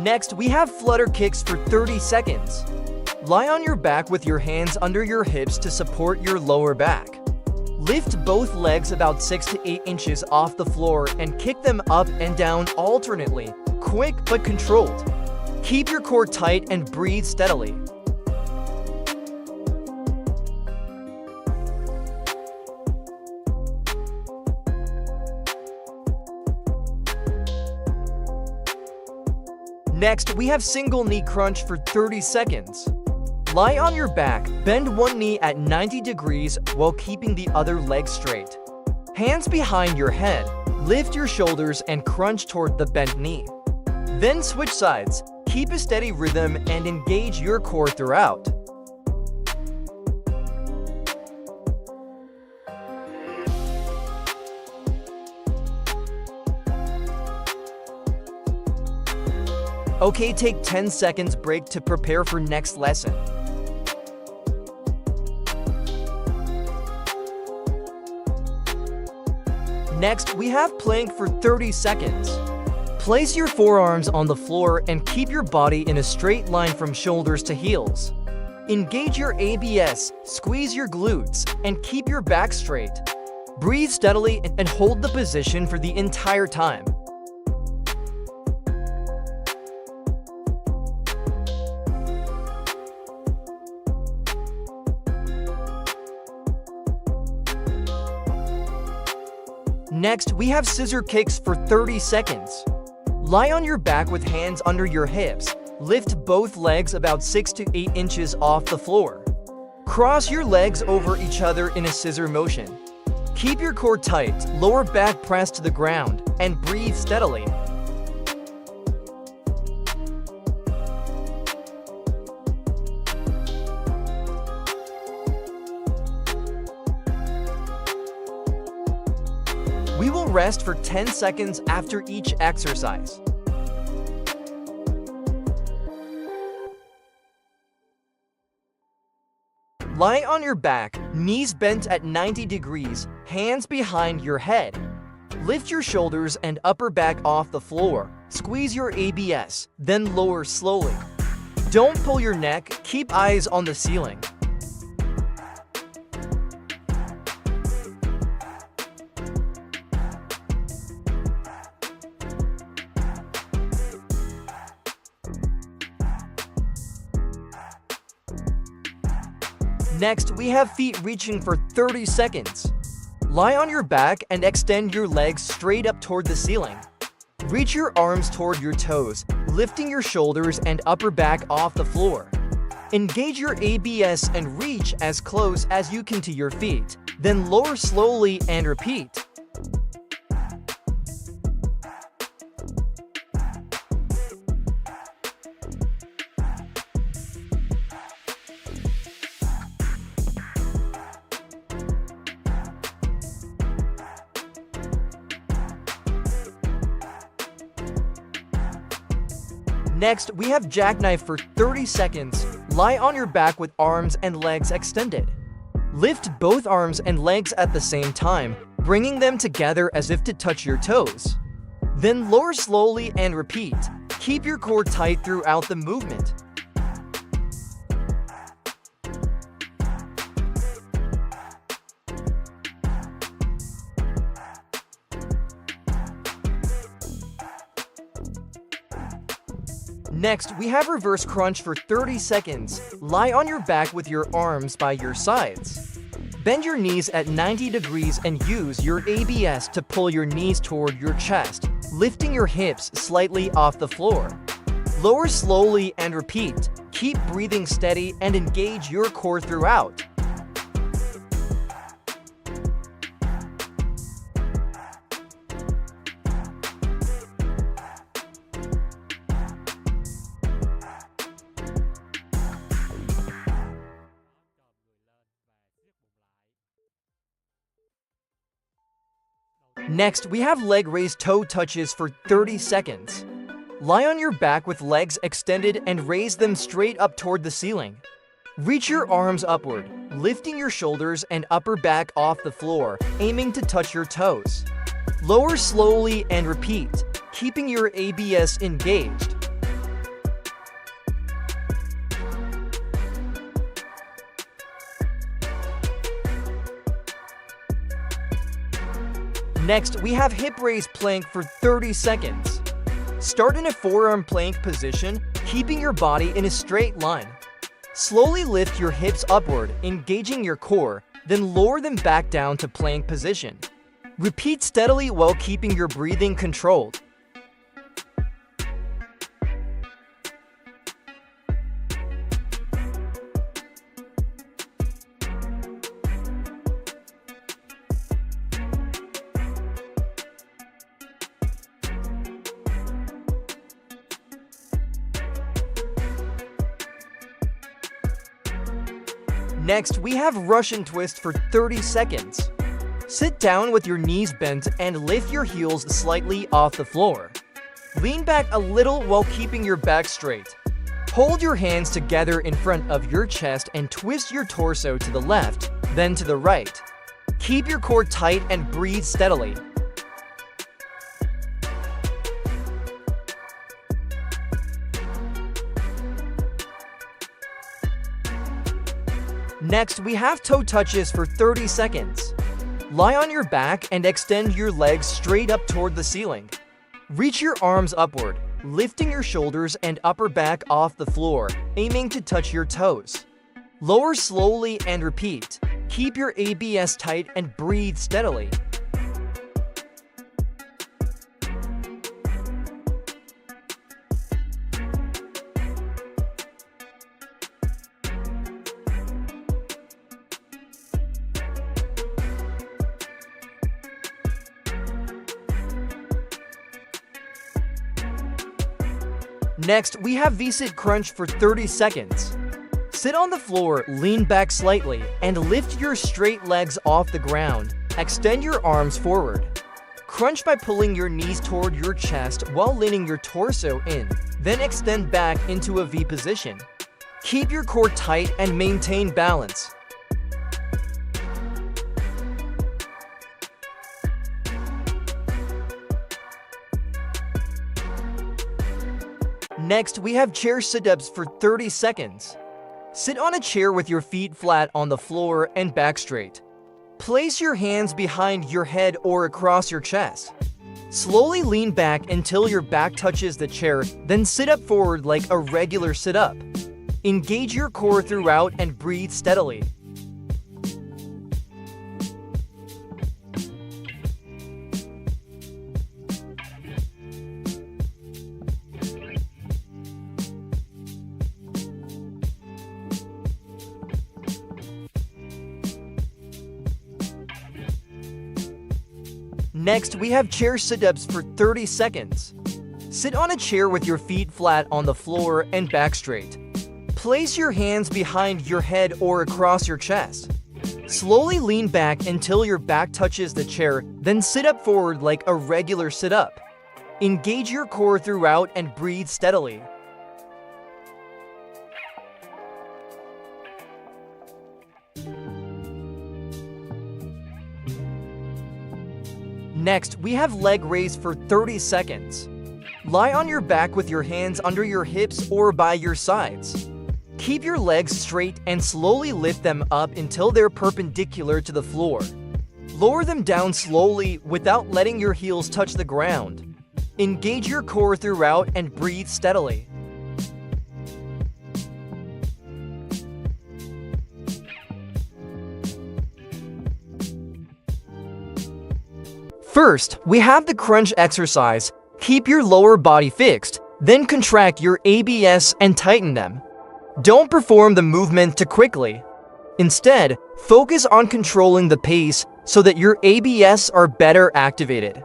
Next, we have Flutter Kicks for 30 seconds. Lie on your back with your hands under your hips to support your lower back. Lift both legs about 6 to 8 inches off the floor and kick them up and down alternately, quick but controlled. Keep your core tight and breathe steadily. Next, we have single knee crunch for 30 seconds. Lie on your back, bend one knee at 90 degrees while keeping the other leg straight. Hands behind your head, lift your shoulders and crunch toward the bent knee. Then switch sides, keep a steady rhythm and engage your core throughout. Okay, take 10 seconds break to prepare for next lesson. Next, we have plank for 30 seconds. Place your forearms on the floor and keep your body in a straight line from shoulders to heels. Engage your abs, squeeze your glutes, and keep your back straight. Breathe steadily and hold the position for the entire time. Next, we have scissor kicks for 30 seconds. Lie on your back with hands under your hips. Lift both legs about 6 to 8 inches off the floor. Cross your legs over each other in a scissor motion. Keep your core tight, lower back pressed to the ground, and breathe steadily. We will rest for 10 seconds after each exercise. Lie on your back, knees bent at 90 degrees, hands behind your head. Lift your shoulders and upper back off the floor. Squeeze your abs, then lower slowly. Don't pull your neck, keep eyes on the ceiling. Next, we have feet reaching for 30 seconds. Lie on your back and extend your legs straight up toward the ceiling. Reach your arms toward your toes, lifting your shoulders and upper back off the floor. Engage your abs and reach as close as you can to your feet, then lower slowly and repeat. Next, we have jackknife for 30 seconds. Lie on your back with arms and legs extended. Lift both arms and legs at the same time, bringing them together as if to touch your toes. Then lower slowly and repeat. Keep your core tight throughout the movement. Next, we have reverse crunch for 30 seconds. Lie on your back with your arms by your sides. Bend your knees at 90 degrees and use your abs to pull your knees toward your chest, lifting your hips slightly off the floor. Lower slowly and repeat. Keep breathing steady and engage your core throughout. Next, we have leg raise toe touches for 30 seconds. Lie on your back with legs extended and raise them straight up toward the ceiling. Reach your arms upward, lifting your shoulders and upper back off the floor, aiming to touch your toes. Lower slowly and repeat, keeping your abs engaged. Next, we have hip raise plank for 30 seconds. Start in a forearm plank position, keeping your body in a straight line. Slowly lift your hips upward, engaging your core, then lower them back down to plank position. Repeat steadily while keeping your breathing controlled. Next, we have Russian twist for 30 seconds. Sit down with your knees bent and lift your heels slightly off the floor. Lean back a little while keeping your back straight. Hold your hands together in front of your chest and twist your torso to the left, then to the right. Keep your core tight and breathe steadily. Next, we have toe touches for 30 seconds. Lie on your back and extend your legs straight up toward the ceiling. Reach your arms upward, lifting your shoulders and upper back off the floor, aiming to touch your toes. Lower slowly and repeat. Keep your abs tight and breathe steadily. Next, we have V-sit crunch for 30 seconds. Sit on the floor, lean back slightly, and lift your straight legs off the ground. Extend your arms forward. Crunch by pulling your knees toward your chest while leaning your torso in, then extend back into a V position. Keep your core tight and maintain balance. Next, we have chair sit-ups for 30 seconds. Sit on a chair with your feet flat on the floor and back straight. Place your hands behind your head or across your chest. Slowly lean back until your back touches the chair, then sit up forward like a regular sit-up. Engage your core throughout and breathe steadily. Next, we have chair sit-ups for 30 seconds. Sit on a chair with your feet flat on the floor and back straight. Place your hands behind your head or across your chest. Slowly lean back until your back touches the chair, then sit up forward like a regular sit-up. Engage your core throughout and breathe steadily. Next, we have leg raise for 30 seconds. Lie on your back with your hands under your hips or by your sides. Keep your legs straight and slowly lift them up until they're perpendicular to the floor. Lower them down slowly without letting your heels touch the ground. Engage your core throughout and breathe steadily. First, we have the crunch exercise. Keep your lower body fixed, then contract your abs and tighten them. Don't perform the movement too quickly. Instead, focus on controlling the pace so that your abs are better activated.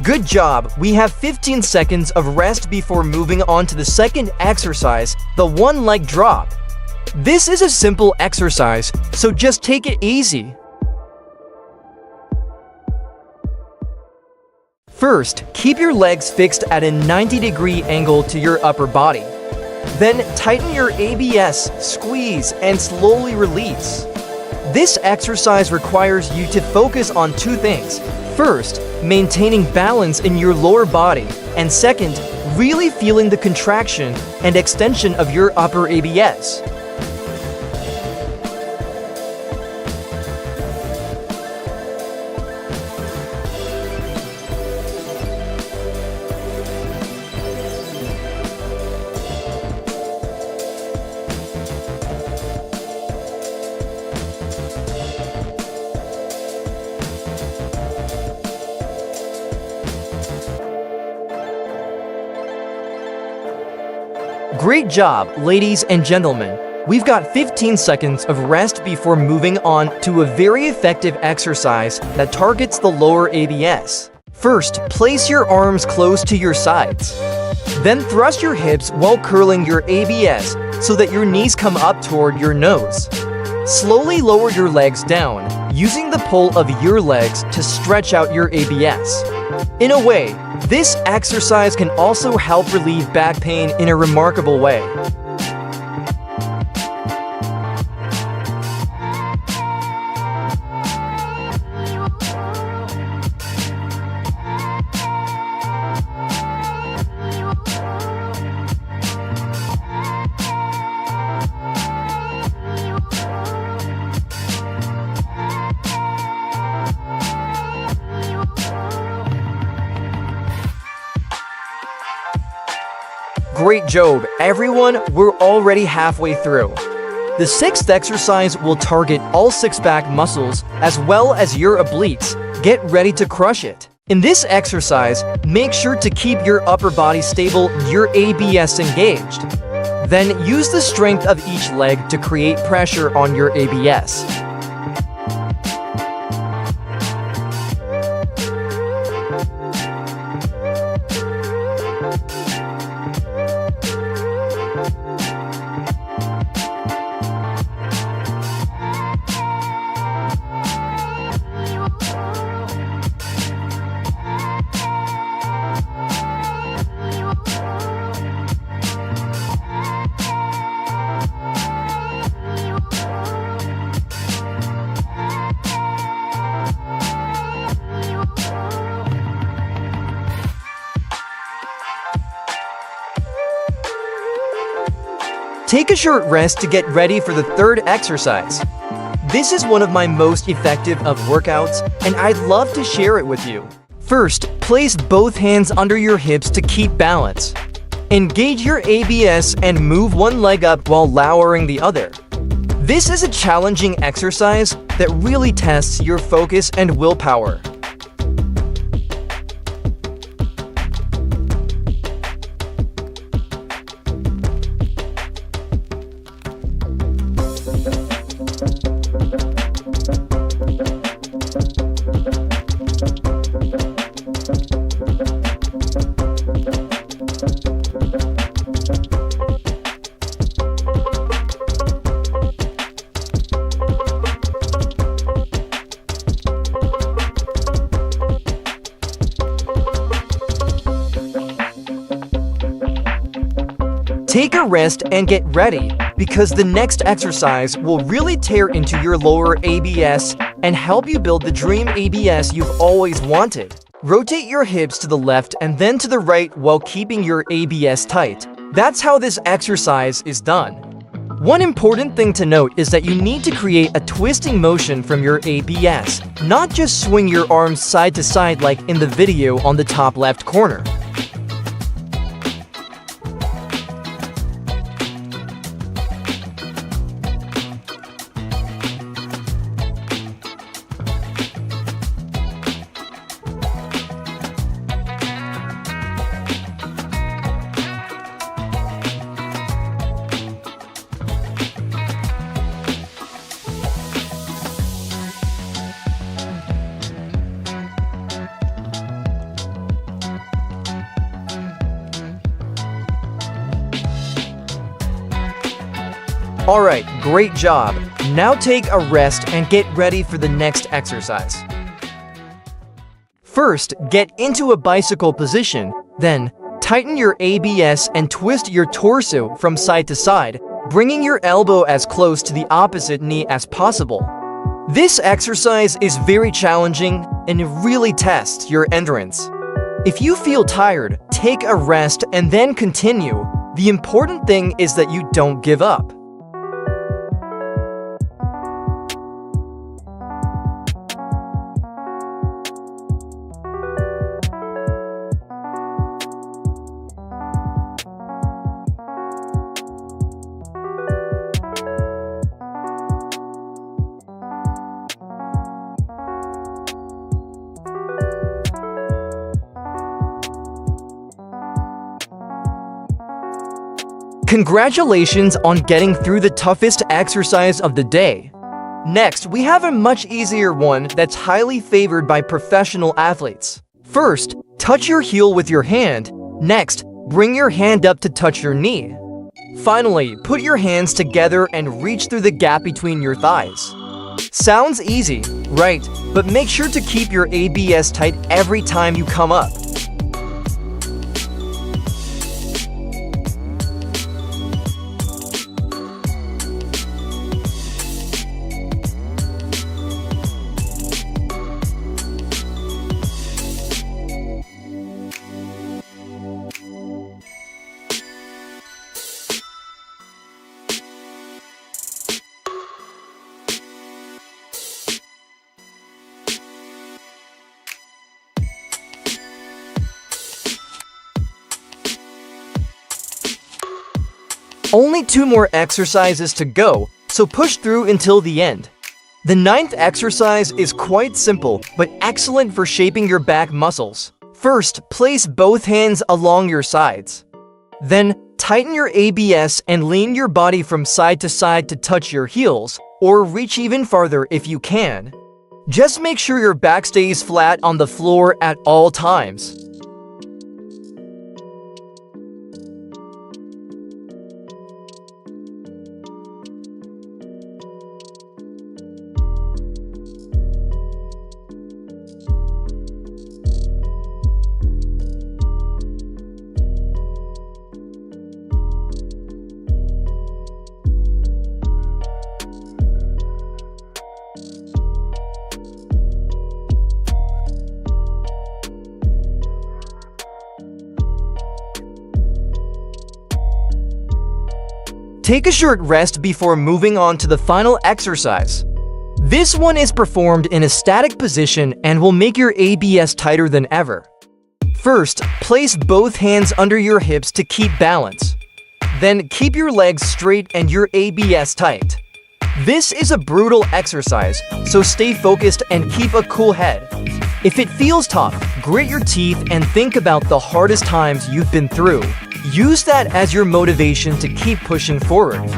Good job! We have 15 seconds of rest before moving on to the second exercise, the one leg drop. This is a simple exercise, so just take it easy. First, keep your legs fixed at a 90-degree angle to your upper body. Then tighten your ABS, squeeze, and slowly release. This exercise requires you to focus on two things. First, maintaining balance in your lower body, and second, really feeling the contraction and extension of your upper ABS. Great job, ladies and gentlemen. We've got 15 seconds of rest before moving on to a very effective exercise that targets the lower ABS. First, place your arms close to your sides. Then thrust your hips while curling your ABS so that your knees come up toward your nose. Slowly lower your legs down, using the pull of your legs to stretch out your ABS. In a way, this exercise can also help relieve back pain in a remarkable way. Great job, everyone. We're already halfway through. The sixth exercise will target all six back muscles as well as your obliques. Get ready to crush it. In this exercise, make sure to keep your upper body stable, your ABS engaged. Then use the strength of each leg to create pressure on your ABS. Take a short rest to get ready for the third exercise. This is one of my most effective of workouts, and I'd love to share it with you. First, place both hands under your hips to keep balance. Engage your ABS and move one leg up while lowering the other. This is a challenging exercise that really tests your focus and willpower. Take a rest and get ready, because the next exercise will really tear into your lower ABS and help you build the dream ABS you've always wanted. Rotate your hips to the left and then to the right while keeping your ABS tight. That's how this exercise is done. One important thing to note is that you need to create a twisting motion from your ABS, not just swing your arms side to side like in the video on the top left corner. Alright, great job. Now take a rest and get ready for the next exercise. First, get into a bicycle position, then tighten your ABS and twist your torso from side to side, bringing your elbow as close to the opposite knee as possible. This exercise is very challenging and it really tests your endurance. If you feel tired, take a rest and then continue. The important thing is that you don't give up. Congratulations on getting through the toughest exercise of the day. Next, we have a much easier one that's highly favored by professional athletes. First, touch your heel with your hand. Next, bring your hand up to touch your knee. Finally, put your hands together and reach through the gap between your thighs. Sounds easy, right? But make sure to keep your ABS tight every time you come up. Only 2 more exercises to go, so push through until the end. The 9th exercise is quite simple, but excellent for shaping your back muscles. First, place both hands along your sides. Then, tighten your ABS and lean your body from side to side to touch your heels, or reach even farther if you can. Just make sure your back stays flat on the floor at all times. Take a short rest before moving on to the final exercise. This one is performed in a static position and will make your ABS tighter than ever. First, place both hands under your hips to keep balance. Then keep your legs straight and your ABS tight. This is a brutal exercise, so stay focused and keep a cool head. If it feels tough, grit your teeth and think about the hardest times you've been through. Use that as your motivation to keep pushing forward.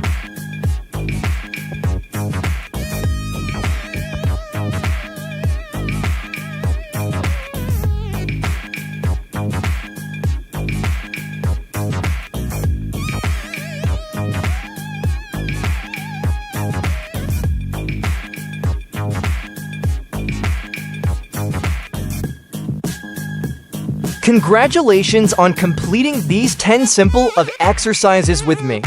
Congratulations on completing these 10 simple of exercises with me.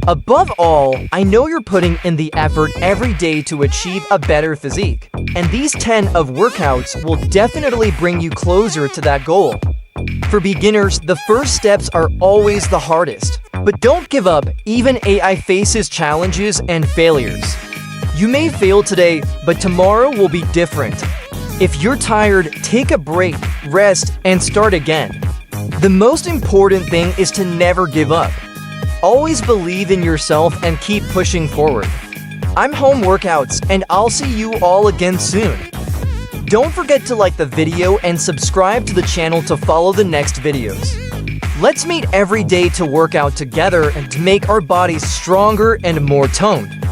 Above all, I know you're putting in the effort every day to achieve a better physique, and these 10 of workouts will definitely bring you closer to that goal. For beginners, the first steps are always the hardest, but don't give up. Even AI faces challenges and failures. You may fail today, but tomorrow will be different. If you're tired, take a break, rest, and start again. The most important thing is to never give up. Always believe in yourself and keep pushing forward. I'm Home Workouts, and I'll see you all again soon. Don't forget to like the video and subscribe to the channel to follow the next videos. Let's meet every day to work out together and to make our bodies stronger and more toned.